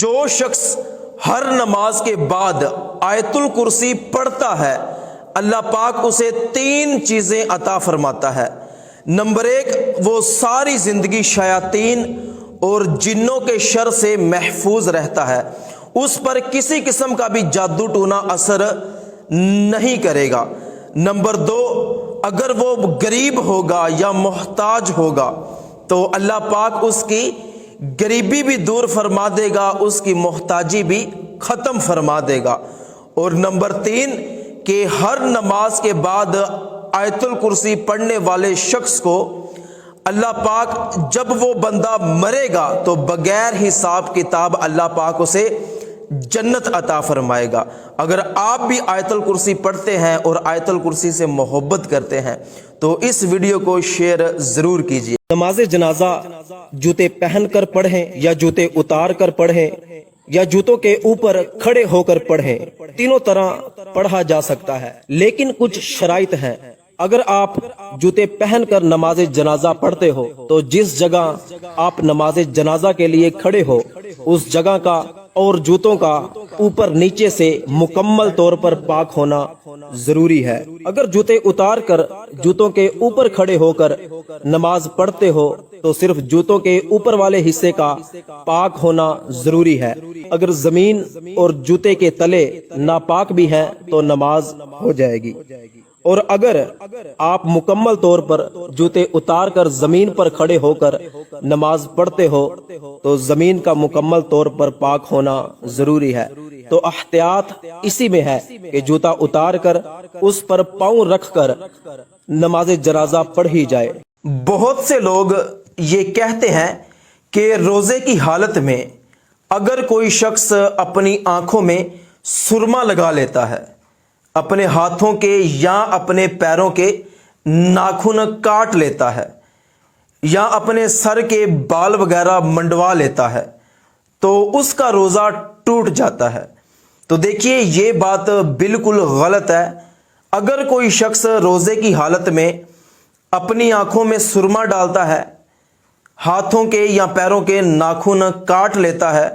جو شخص ہر نماز کے بعد آیت الکرسی پڑھتا ہے اللہ پاک اسے 3 چیزیں عطا فرماتا ہے۔ نمبر 1، وہ ساری زندگی شیاطین اور جنوں کے شر سے محفوظ رہتا ہے، اس پر کسی قسم کا بھی جادو ٹونا اثر نہیں کرے گا۔ نمبر 2، اگر وہ غریب ہوگا یا محتاج ہوگا تو اللہ پاک اس کی غریبی بھی دور فرما دے گا، اس کی محتاجی بھی ختم فرما دے گا۔ اور نمبر 3 کہ ہر نماز کے بعد آیت الکرسی پڑھنے والے شخص کو اللہ پاک جب وہ بندہ مرے گا تو بغیر حساب کتاب اللہ پاک اسے جنت عطا فرمائے گا۔ اگر آپ بھی آیت الکرسی پڑھتے ہیں اور آیت الکرسی سے محبت کرتے ہیں تو اس ویڈیو کو شیئر ضرور کیجیے۔ نماز جنازہ جوتے پہن کر پڑھیں یا جوتے اتار کر پڑھیں یا جوتوں کے اوپر کھڑے ہو کر پڑھیں، تینوں طرح پڑھا جا سکتا ہے، لیکن کچھ شرائط ہیں۔ اگر آپ جوتے پہن کر نماز جنازہ پڑھتے ہو تو جس جگہ آپ نماز جنازہ کے لیے کھڑے ہو اس جگہ کا اور جوتوں کا اوپر نیچے سے مکمل طور پر پاک ہونا ضروری ہے۔ اگر جوتے اتار کر جوتوں کے اوپر کھڑے ہو کر نماز پڑھتے ہو تو صرف جوتوں کے اوپر والے حصے کا پاک ہونا ضروری ہے۔ اگر زمین اور جوتے کے تلے ناپاک بھی ہیں تو نماز ہو جائے گی، اور اگر آپ مکمل طور پر جوتے اتار کر زمین پر کھڑے ہو کر نماز پڑھتے ہو تو زمین کا مکمل طور پر پاک ہونا ضروری ہے۔ تو احتیاط اسی میں ہے کہ جوتا اتار کر اس پر پاؤں رکھ کر نماز جنازہ پڑھی جائے۔ بہت سے لوگ یہ کہتے ہیں کہ روزے کی حالت میں اگر کوئی شخص اپنی آنکھوں میں سرما لگا لیتا ہے، اپنے ہاتھوں کے یا اپنے پیروں کے ناخن کاٹ لیتا ہے یا اپنے سر کے بال وغیرہ منڈوا لیتا ہے تو اس کا روزہ ٹوٹ جاتا ہے۔ تو دیکھیے یہ بات بالکل غلط ہے۔ اگر کوئی شخص روزے کی حالت میں اپنی آنکھوں میں سرما ڈالتا ہے، ہاتھوں کے یا پیروں کے ناخن کاٹ لیتا ہے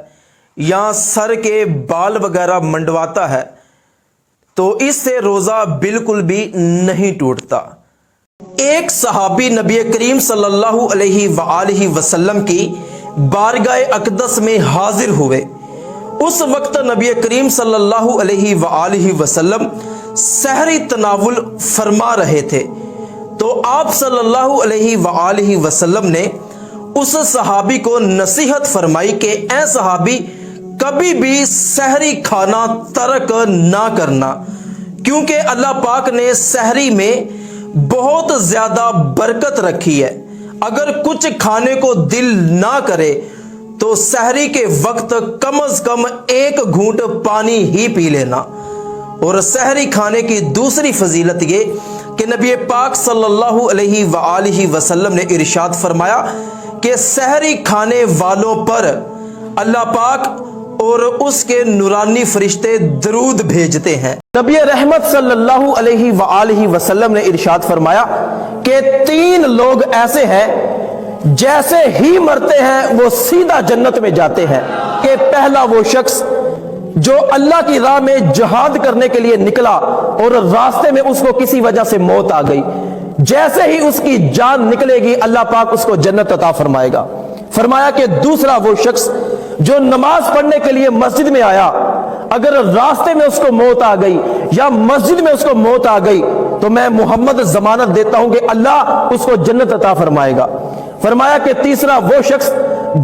یا سر کے بال وغیرہ منڈواتا ہے تو اس سے روزہ بالکل بھی نہیں ٹوٹتا۔ ایک صحابی نبی کریم صلی اللہ علیہ وآلہ وسلم کی بارگاہ اقدس میں حاضر ہوئے۔ اس وقت نبی کریم صلی اللہ علیہ وآلہ وسلم سحری تناول فرما رہے تھے، تو آپ صلی اللہ علیہ وآلہ وسلم نے اس صحابی کو نصیحت فرمائی کہ اے صحابی، کبھی بھی سحری کھانا ترک نہ کرنا، کیونکہ اللہ پاک نے سحری میں بہت زیادہ برکت رکھی ہے۔ اگر کچھ کھانے کو دل نہ کرے تو سحری کے وقت کم از کم 1 گھونٹ پانی ہی پی لینا۔ اور سحری کھانے کی دوسری فضیلت یہ کہ نبی پاک صلی اللہ علیہ وآلہ وسلم نے ارشاد فرمایا کہ سحری کھانے والوں پر اللہ پاک اور اس کے نورانی فرشتے درود بھیجتے ہیں۔ نبی رحمت صلی اللہ علیہ وآلہ وسلم نے ارشاد فرمایا کہ 3 لوگ ایسے ہیں جیسے ہی مرتے ہیں وہ سیدھا جنت میں جاتے ہیں۔ کہ پہلا وہ شخص جو اللہ کی راہ میں جہاد کرنے کے لیے نکلا اور راستے میں اس کو کسی وجہ سے موت آ گئی، جیسے ہی اس کی جان نکلے گی اللہ پاک اس کو جنت عطا فرمائے گا۔ فرمایا کہ دوسرا وہ شخص جو نماز پڑھنے کے لیے مسجد میں آیا، اگر راستے میں اس کو موت آ گئی یا مسجد میں اس کو موت آ گئی تو میں محمد ضمانت دیتا ہوں کہ اللہ اس کو جنت عطا فرمائے گا۔ فرمایا کہ تیسرا وہ شخص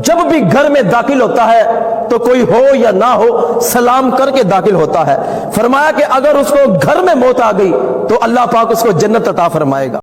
جب بھی گھر میں داخل ہوتا ہے تو کوئی ہو یا نہ ہو سلام کر کے داخل ہوتا ہے۔ فرمایا کہ اگر اس کو گھر میں موت آ گئی تو اللہ پاک اس کو جنت عطا فرمائے گا۔